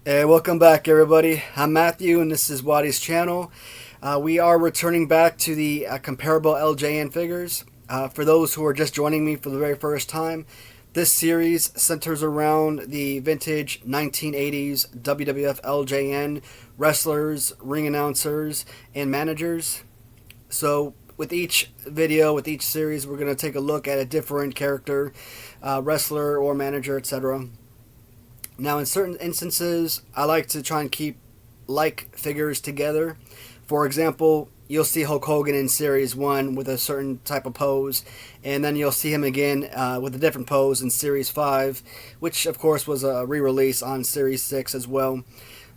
Hey, welcome back, everybody. I'm Matthew, and this is Watty's channel. We are returning back to the comparable LJN figures. For those who are just joining me for the very first time, this series centers around the vintage 1980s WWF LJN wrestlers, ring announcers, and managers. So, with each video, with each series, we're going to take a look at a different character, wrestler, or manager, etc. Now, in certain instances, I like to try and keep like figures together. For example, you'll see Hulk Hogan in Series 1 with a certain type of pose, and then you'll see him again with a different pose in Series 5, which of course was a re release on Series 6 as well.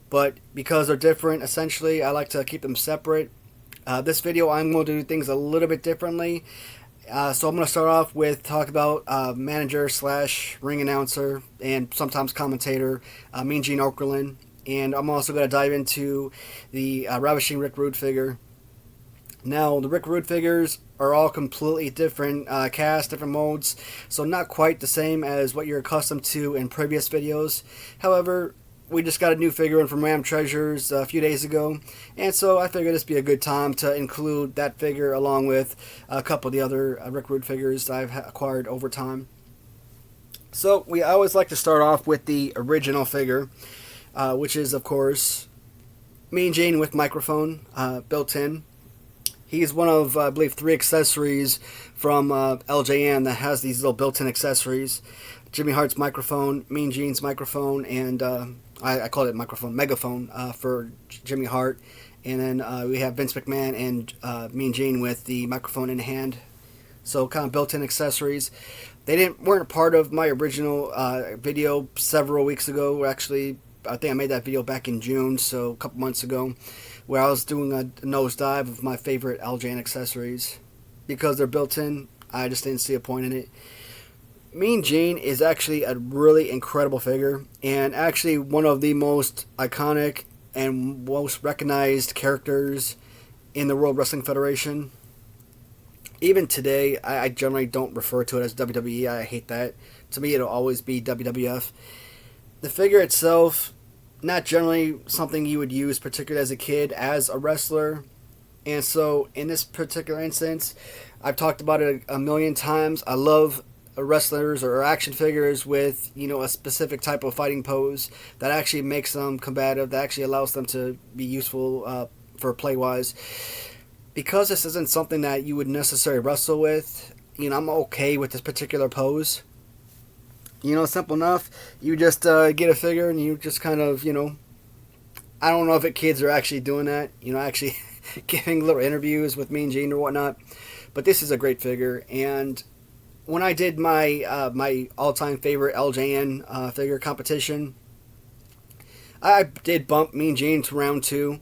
But because they're different, essentially, I like to keep them separate. This video, I'm going to do things a little bit differently. So I'm going to start off with talk about manager slash ring announcer and sometimes commentator, Mean Gene Okerlund. And I'm also going to dive into the Ravishing Rick Rude figure. Now, the Rick Rude figures are all completely different casts, different modes, so not quite the same as what you're accustomed to in previous videos. However, we just got a new figure in from Ram Treasures a few days ago, and so I figured this would be a good time to include that figure along with a couple of the other Rick Rude figures I've acquired over time. So I always like to start off with the original figure, which is of course Mean Gene with microphone built in. He's one of, I believe, 3 accessories from LJN that has these little built-in accessories. Jimmy Hart's microphone, Mean Gene's microphone, and I call it megaphone for Jimmy Hart. And then we have Vince McMahon and Mean Gene with the microphone in hand. So kind of built-in accessories. They weren't a part of my original video several weeks ago. Actually, I think I made that video back in June, so a couple months ago, where I was doing a nosedive of my favorite LJN accessories. Because they're built in, I just didn't see a point in it. Mean Gene is actually a really incredible figure, and actually one of the most iconic and most recognized characters in the World Wrestling Federation. Even today, I generally don't refer to it as WWE. I hate that. To me, it'll always be WWF. The figure itself, not generally something you would use, particularly as a kid, as a wrestler. And so, in this particular instance, I've talked about it a million times. I love wrestlers or action figures with, a specific type of fighting pose that actually makes them combative, that actually allows them to be useful for play-wise. Because this isn't something that you would necessarily wrestle with, I'm okay with this particular pose. Simple enough. You just get a figure and you just kind of, I don't know if kids are actually doing that, actually giving little interviews with Mean Gene or whatnot. But this is a great figure, and when I did my my all-time favorite LJN figure competition, I did bump Mean Gene to round 2.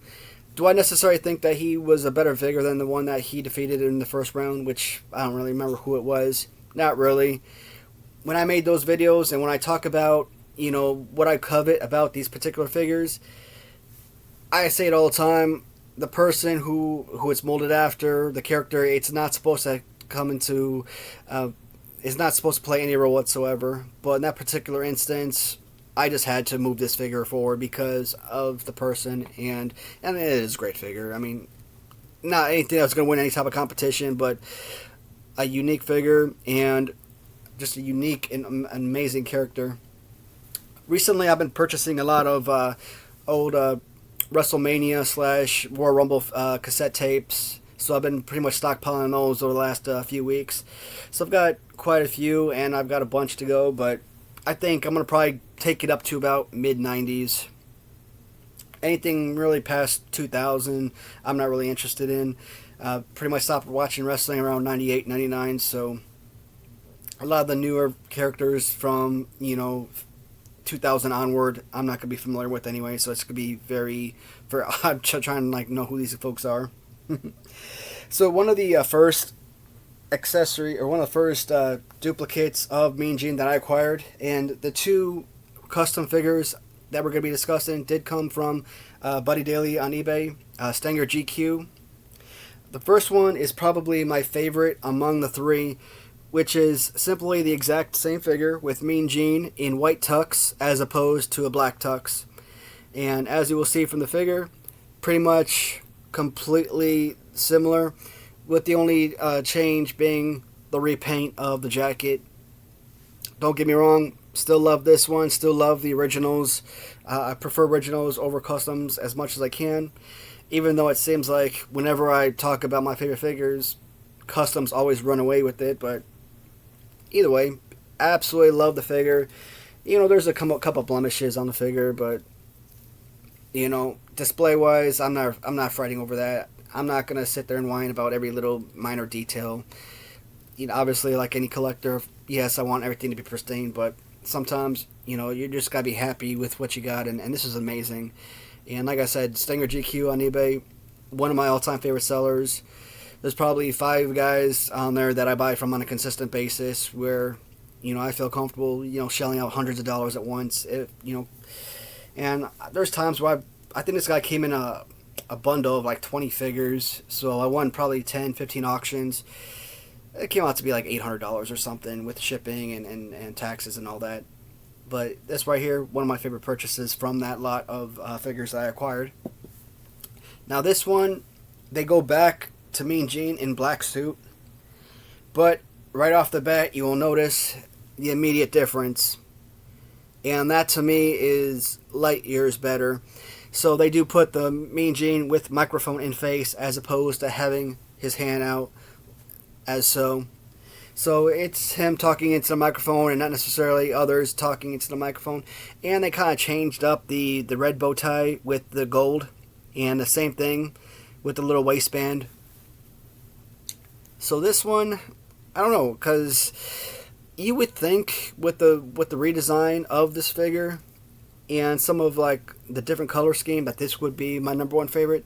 Do I necessarily think that he was a better figure than the one that he defeated in the first round, which I don't really remember who it was? Not really. When I made those videos and when I talk about, what I covet about these particular figures, I say it all the time. The person who it's molded after, the character, it's not supposed to come into... is not supposed to play any role whatsoever. But in that particular instance, I just had to move this figure forward because of the person, and it is a great figure. I mean, not anything that's going to win any type of competition, but a unique figure and just a unique and amazing character. Recently, I've been purchasing a lot of old WrestleMania / Royal Rumble cassette tapes. So I've been pretty much stockpiling those over the last few weeks. So I've got quite a few, and I've got a bunch to go, but I think I'm going to probably take it up to about mid-90s. Anything really past 2000, I'm not really interested in. Pretty much stopped watching wrestling around 98, 99, so a lot of the newer characters from, 2000 onward, I'm not going to be familiar with anyway, so it's going to be very I'm trying to know who these folks are. So one of the first duplicates of Mean Gene that I acquired, and the 2 custom figures that we're going to be discussing did come from Buddy Daly on eBay, Stanger GQ. The first one is probably my favorite among the 3, which is simply the exact same figure with Mean Gene in white tux as opposed to a black tux. And as you will see from the figure, pretty much completely similar, with the only change being the repaint of the jacket. Don't get me wrong, still love this one, still love the originals. I prefer originals over customs as much as I can, even though it seems like whenever I talk about my favorite figures, customs always run away with it. But either way, absolutely love the figure. You know, there's a couple blemishes on the figure, but you know, display wise, I'm not fighting over that. I'm not gonna sit there and whine about every little minor detail. You know, obviously, like any collector, yes, I want everything to be pristine, but sometimes, you know, you just gotta be happy with what you got, and this is amazing. And like I said, Stinger GQ on eBay, one of my all-time favorite sellers. There's probably 5 guys on there that I buy from on a consistent basis, where, you know, I feel comfortable, you know, shelling out hundreds of dollars at once, you know. And there's times where I think this guy came in a bundle of like 20 figures, so I won probably 10, 15 auctions. It came out to be like $800 or something with shipping and taxes and all that. But this right here, one of my favorite purchases from that lot of figures that I acquired. Now this one, they go back to Mean Gene in black suit, but right off the bat you will notice the immediate difference, and that to me is light years better. So they do put the Mean Gene with microphone in face as opposed to having his hand out as so. So it's him talking into the microphone and not necessarily others talking into the microphone. And they kind of changed up the red bow tie with the gold, and the same thing with the little waistband. So this one, I don't know, because you would think with the redesign of this figure and some of like the different color scheme that this would be my number one favorite.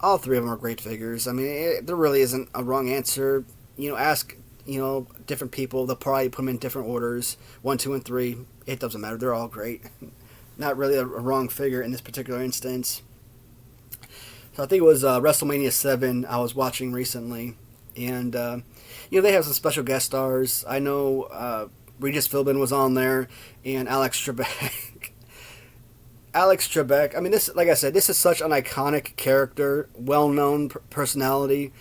All 3 of them are great figures. I mean, there really isn't a wrong answer. You know, ask, you know, different people. They'll probably put them in different orders, 1, 2, and 3. It doesn't matter. They're all great. Not really a wrong figure in this particular instance. So I think it was WrestleMania 7 I was watching recently, and you know, they have some special guest stars. I know Regis Philbin was on there, and Alex Trebek. Alex Trebek. I mean, this, like I said, this is such an iconic character, well-known personality,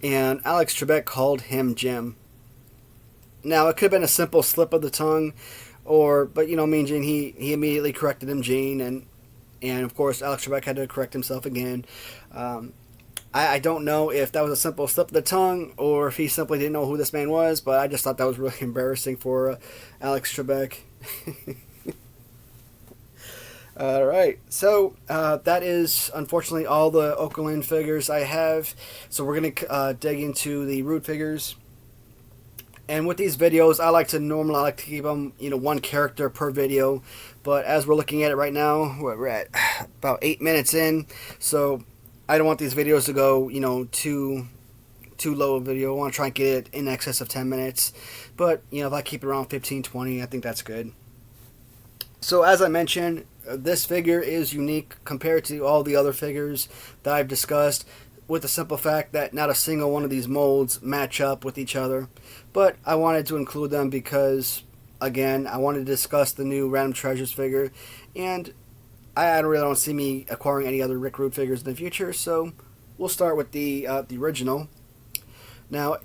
and Alex Trebek called him Jim. Now, it could have been a simple slip of the tongue, but you know, Mean Gene, he immediately corrected him Gene, and of course, Alex Trebek had to correct himself again. I don't know if that was a simple slip of the tongue or if he simply didn't know who this man was, but I just thought that was really embarrassing for Alex Trebek. Alright, so that is unfortunately all the Okerlund figures I have. So we're going to dig into the Rude figures. And with these videos, I like to keep them, you know, 1 character per video. But as we're looking at it right now, we're at about 8 minutes in. So I don't want these videos to go, you know, too low a video. I want to try and get it in excess of 10 minutes. But, you know, if I keep it around 15, 20, I think that's good. So as I mentioned, this figure is unique compared to all the other figures that I've discussed, with the simple fact that not a single one of these molds match up with each other. But I wanted to include them because, again, I wanted to discuss the new Random Treasures figure, and I really don't see me acquiring any other Rick Rude figures in the future, so we'll start with the original. Now,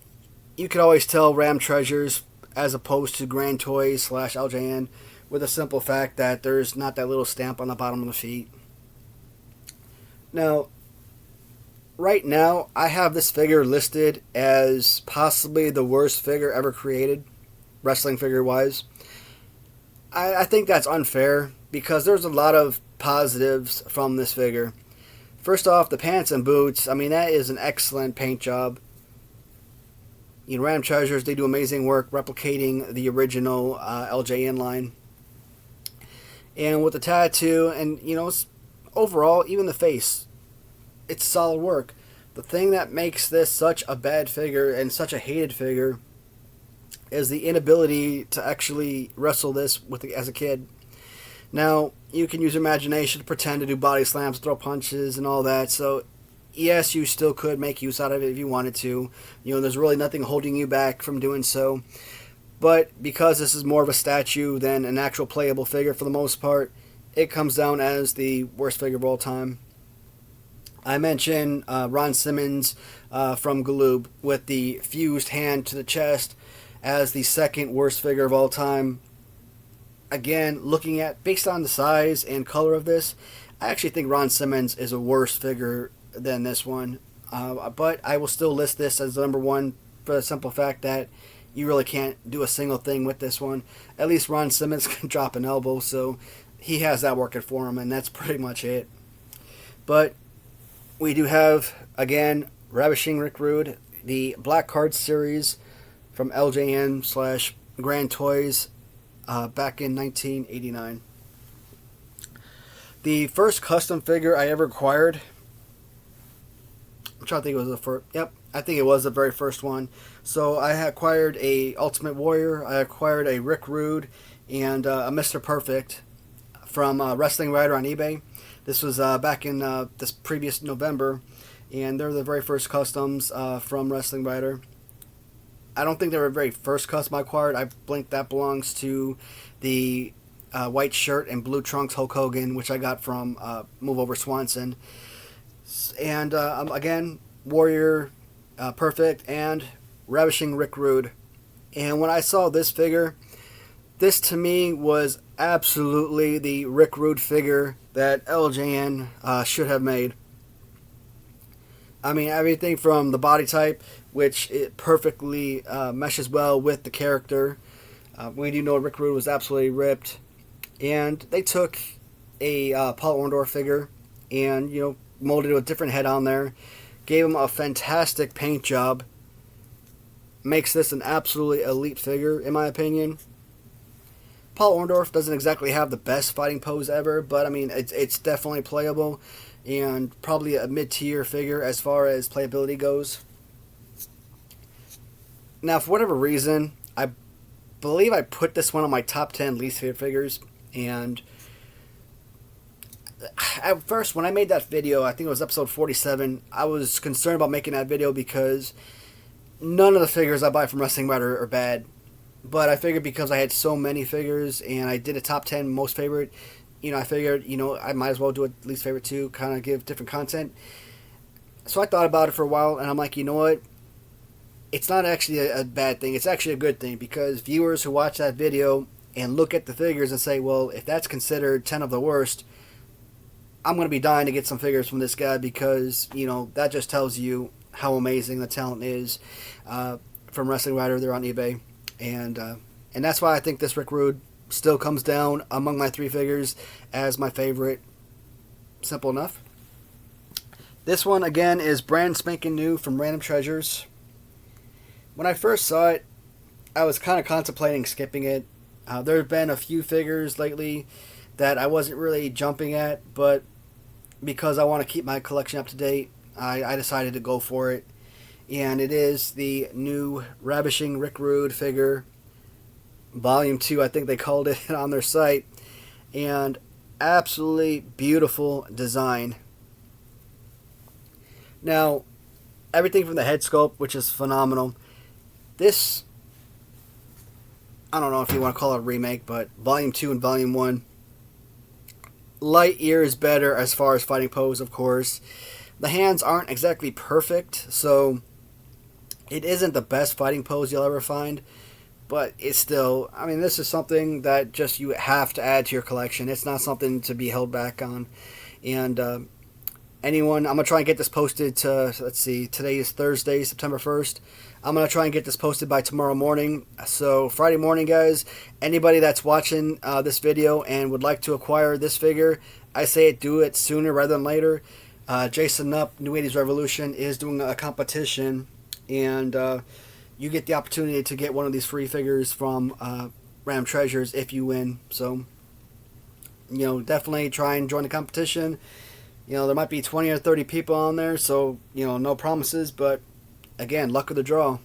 you could always tell Random Treasures as opposed to Grand Toys / LJN with the simple fact that there's not that little stamp on the bottom of the feet. Now, right now, I have this figure listed as possibly the worst figure ever created, wrestling figure-wise. I think that's unfair, because there's a lot of positives from this figure. First off, the pants and boots. I mean, that is an excellent paint job. You know, Random Treasures, they do amazing work replicating the original LJN line. And with the tattoo, and, you know, overall, even the face, it's solid work. The thing that makes this such a bad figure and such a hated figure is the inability to actually wrestle this as a kid. Now, you can use your imagination to pretend to do body slams, throw punches, and all that. So, yes, you still could make use out of it if you wanted to. You know, there's really nothing holding you back from doing so. But because this is more of a statue than an actual playable figure for the most part, it comes down as the worst figure of all time. I mentioned Ron Simmons from Galoob with the fused hand to the chest as the second worst figure of all time. Again, looking at, based on the size and color of this, I actually think Ron Simmons is a worse figure than this one. But I will still list this as the number one for the simple fact that you really can't do a single thing with this one. At least Ron Simmons can drop an elbow, so he has that working for him, and that's pretty much it. But we do have, again, Ravishing Rick Rude, the Black Card series from LJN / Grand Toys back in 1989. The first custom figure I ever acquired, I'm trying to think it was the first, yep, I think it was the very first one. So I acquired a Ultimate Warrior, I acquired a Rick Rude, and a Mr. Perfect from Wrestling Writer on eBay. This was back in this previous November, and they're the very first customs from Wrestling Writer. I don't think they were the very first custom I acquired. I blinked, that belongs to the white shirt and blue trunks Hulk Hogan, which I got from Move Over Swanson. And again, Warrior, Perfect, and Ravishing Rick Rude. And when I saw this figure, this to me was absolutely the Rick Rude figure that LJN should have made. I mean, everything from the body type, which it perfectly meshes well with the character. We do know Rick Rude was absolutely ripped. And they took a Paul Orndorff figure and, molded a different head on there. Gave him a fantastic paint job. Makes this an absolutely elite figure, in my opinion. Paul Orndorff doesn't exactly have the best fighting pose ever, but I mean, it's definitely playable and probably a mid-tier figure as far as playability goes. Now, for whatever reason, I believe I put this one on my top 10 least favorite figures, and at first, when I made that video, I think it was episode 47, I was concerned about making that video because none of the figures I buy from Wrestling Writer are bad. But I figured because I had so many figures and I did a top 10 most favorite, I figured, I might as well do a least favorite too, kind of give different content. So I thought about it for a while, and I'm like, you know what? It's not actually a bad thing. It's actually a good thing, because viewers who watch that video and look at the figures and say, well, if that's considered 10 of the worst, I'm going to be dying to get some figures from this guy, because, that just tells you how amazing the talent is from Wrestling Writer. They're on eBay. And that's why I think this Rick Rude still comes down among my three figures as my favorite. Simple enough. This one, again, is brand spanking new from Random Treasures. When I first saw it, I was kind of contemplating skipping it. There have been a few figures lately that I wasn't really jumping at, but because I want to keep my collection up to date, I decided to go for it. And it is the new Ravishing Rick Rude figure, Volume 2, I think they called it on their site. And absolutely beautiful design. Now, everything from the head sculpt, which is phenomenal. This, I don't know if you want to call it a remake, but Volume 2 and Volume 1, light years better as far as fighting pose, of course. The hands aren't exactly perfect, so it isn't the best fighting pose you'll ever find, but it's still, I mean, this is something that just you have to add to your collection. It's not something to be held back on. And I'm going to try and get this posted to, let's see, today is Thursday, September 1st. I'm going to try and get this posted by tomorrow morning. So Friday morning, guys, anybody that's watching this video and would like to acquire this figure, I say do it sooner rather than later. Jason Nupp, New 80s Revolution, is doing a competition, and you get the opportunity to get one of these free figures from Random Treasures if you win. So, definitely try and join the competition. There might be 20 or 30 people on there, so, no promises, but again, luck of the draw.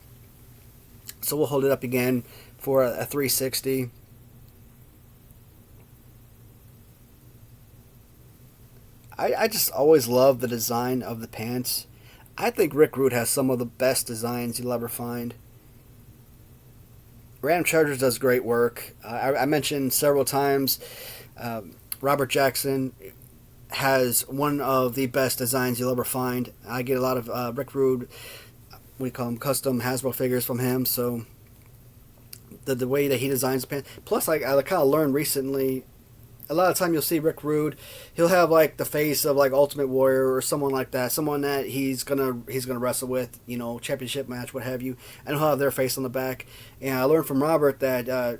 So we'll hold it up again for a 360. I just always love the design of the pants. I think Rick Rude has some of the best designs you'll ever find. Random Treasures does great work. I mentioned several times Robert Jackson has one of the best designs you'll ever find. I get a lot of Rick Rude, we call them custom Hasbro figures from him. So the way that he designs the pants. Plus, I kind of learned recently. A lot of time you'll see Rick Rude, he'll have like the face of like Ultimate Warrior or someone like that, someone that he's gonna wrestle with, you know, championship match, what have you, and he'll have their face on the back. And I learned from Robert that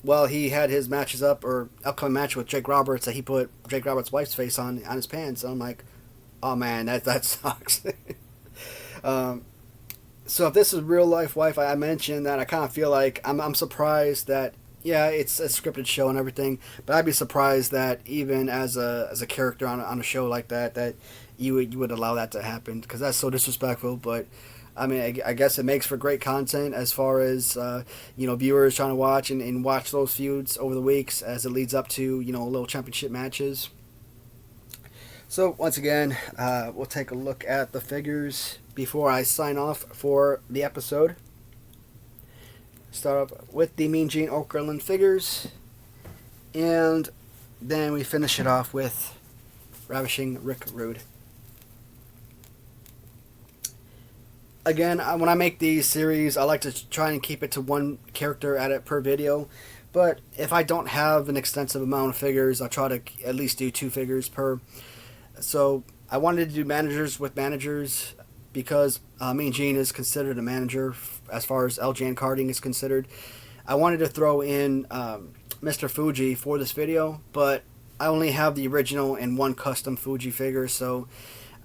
while he had his matches up or upcoming match with Jake Roberts, that he put Jake Roberts' wife's face on his pants. And I'm like, oh man, that sucks. So if this is real life wife, I mentioned that I kind of feel like I'm surprised that. Yeah, it's a scripted show and everything, but I'd be surprised that even as a character on a show like that you would allow that to happen, because that's so disrespectful. But I mean, I guess it makes for great content as far as viewers trying to watch and watch those feuds over the weeks as it leads up to little championship matches. So once again, we'll take a look at the figures before I sign off for the episode. Start off with the Mean Gene Okerlund figures, and then we finish it off with Ravishing Rick Rude. Again, when I make these series, I like to try and keep it to one character at it per video, but if I don't have an extensive amount of figures, I'll try to at least do 2 figures per. So I wanted to do managers with managers, because Mean Gene is considered a manager as far as LJN carding is considered. I wanted to throw in Mr. Fuji for this video, but I only have the original and one custom Fuji figure, so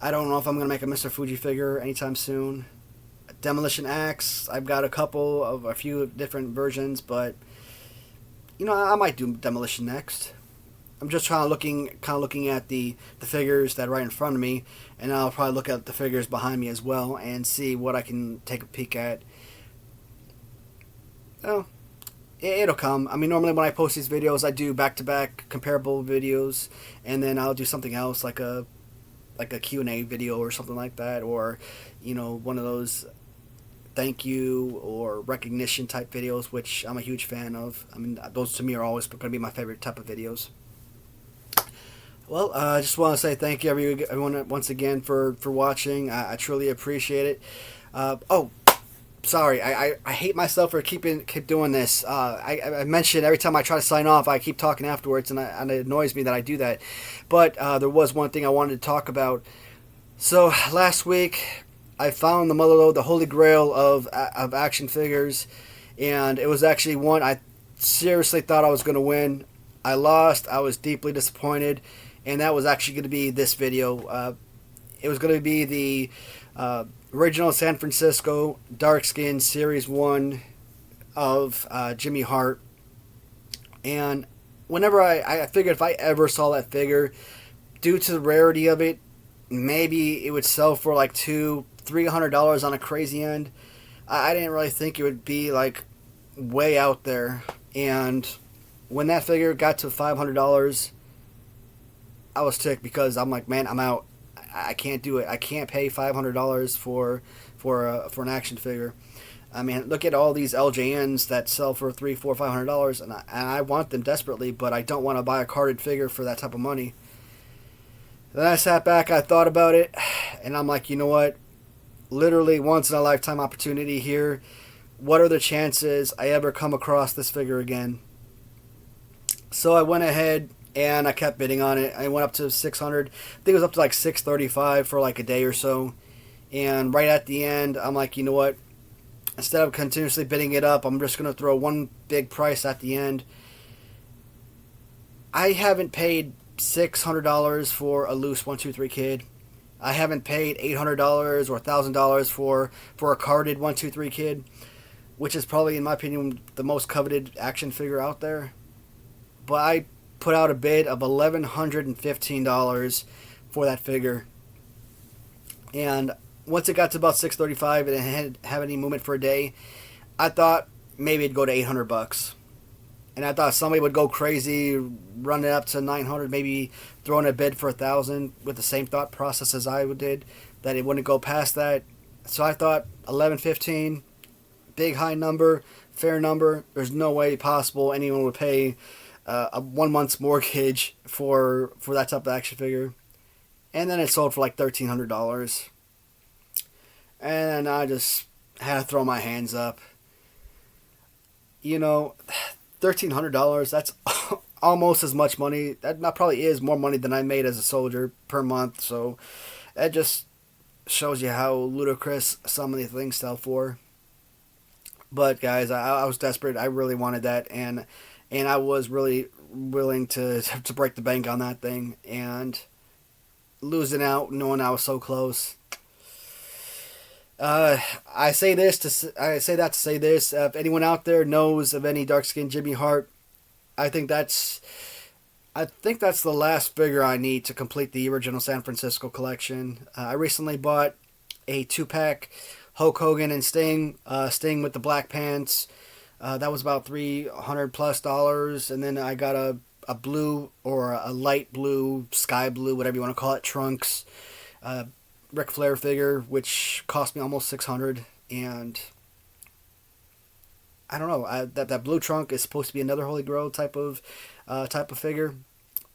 I don't know if I'm going to make a Mr. Fuji figure anytime soon. Demolition Axe, I've got a few different versions, but I might do Demolition next. I'm just kind of looking at the figures that are right in front of me, and I'll probably look at the figures behind me as well and see what I can take a peek at. Oh, it'll come. I mean, normally when I post these videos, I do back-to-back comparable videos, and then I'll do something else like a Q&A video or something like that, or one of those thank you or recognition type videos, which I'm a huge fan of. I mean, those to me are always going to be my favorite type of videos. Well, I just want to say thank you everyone once again for watching. I truly appreciate it. Sorry, I hate myself for keep doing this. I mentioned every time I try to sign off, I keep talking afterwards, and it annoys me that I do that. But there was one thing I wanted to talk about. So last week, I found the motherlode, the holy grail of action figures, and it was actually one I seriously thought I was going to win. I lost. I was deeply disappointed. And that was actually going to be this video. It was going to be the original San Francisco Dark Skin Series 1 of Jimmy Hart. And whenever I figured if I ever saw that figure, due to the rarity of it, maybe it would sell for like $200-300 on a crazy end. I didn't really think it would be like way out there. And when that figure got to $500, I was ticked, because I'm like, man, I'm out. I can't do it. I can't pay $500 for an action figure. I mean, look at all these LJNs that sell for $300-400-500, and I want them desperately, but I don't want to buy a carded figure for that type of money. Then I sat back, I thought about it, and I'm like, you know what? Literally once in a lifetime opportunity here. What are the chances I ever come across this figure again? So I went ahead and I kept bidding on it. I went up to 600. I think it was up to like 635 for like a day or so. And right at the end, I'm like, you know what? Instead of continuously bidding it up, I'm just going to throw one big price at the end. I haven't paid $600 for a loose 1-2-3 kid. I haven't paid $800 or $1,000 for a carded 1-2-3 kid, which is probably, in my opinion, the most coveted action figure out there. But I put out a bid of $1,115 for that figure. And once it got to about 635 and it didn't have any movement for a day, I thought maybe it'd go to $800. And I thought somebody would go crazy, run it up to 900, maybe throw in a bid for $1,000 with the same thought process as I did, that it wouldn't go past that. So I thought 1115, big high number, fair number. There's no way possible anyone would pay a 1 month's mortgage for that type of action figure, and then it sold for like $1,300, and I just had to throw my hands up. You know, $1,300. That's almost as much money. That probably is more money than I made as a soldier per month. So that just shows you how ludicrous some of these things sell for. But guys, I was desperate. I really wanted that, and I was really willing to break the bank on that thing, and losing out, knowing I was so close. I say that to say this. If anyone out there knows of any dark skinned Jimmy Hart, I think that's the last figure I need to complete the original San Francisco collection. I recently bought a 2-pack Hulk Hogan and Sting. Sting with the black pants. That was about $300+, and then I got a blue or a light blue, sky blue, whatever you want to call it, trunks. Ric Flair figure, which cost me almost $600, and I don't know. That blue trunk is supposed to be another Holy Grail type of figure.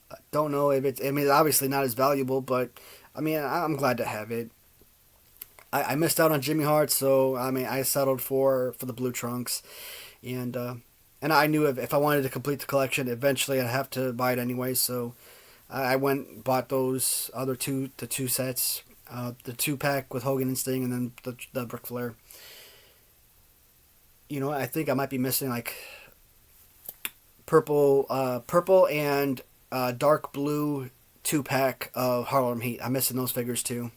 I don't know if it's. I mean, it's obviously not as valuable, but I mean, I'm glad to have it. I missed out on Jimmy Hart, so I mean, I settled for the blue trunks, and I knew if I wanted to complete the collection, eventually I'd have to buy it anyway. So I went and bought those other two sets. The 2-pack with Hogan and Sting, and then the Ric Flair. You know, I think I might be missing like purple and dark blue 2-pack of Harlem Heat. I'm missing those figures too.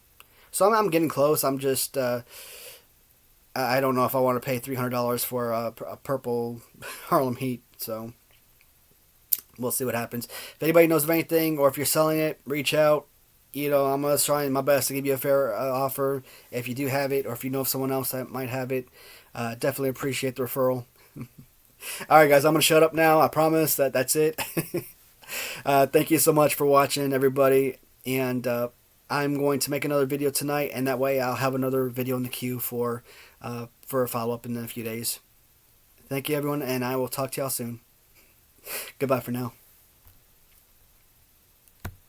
So I'm getting close. I'm just I don't know if I want to pay $300 for a purple Harlem Heat. So we'll see what happens. If anybody knows of anything, or if you're selling it, reach out. You know, I'm going to try my best to give you a fair offer if you do have it, or if you know of someone else that might have it. Definitely appreciate the referral. Alright guys, I'm going to shut up now. I promise that's it. Thank you so much for watching, everybody. And I'm going to make another video tonight, and that way I'll have another video in the queue for a follow-up in a few days. Thank you everyone, and I will talk to y'all soon. Goodbye for now.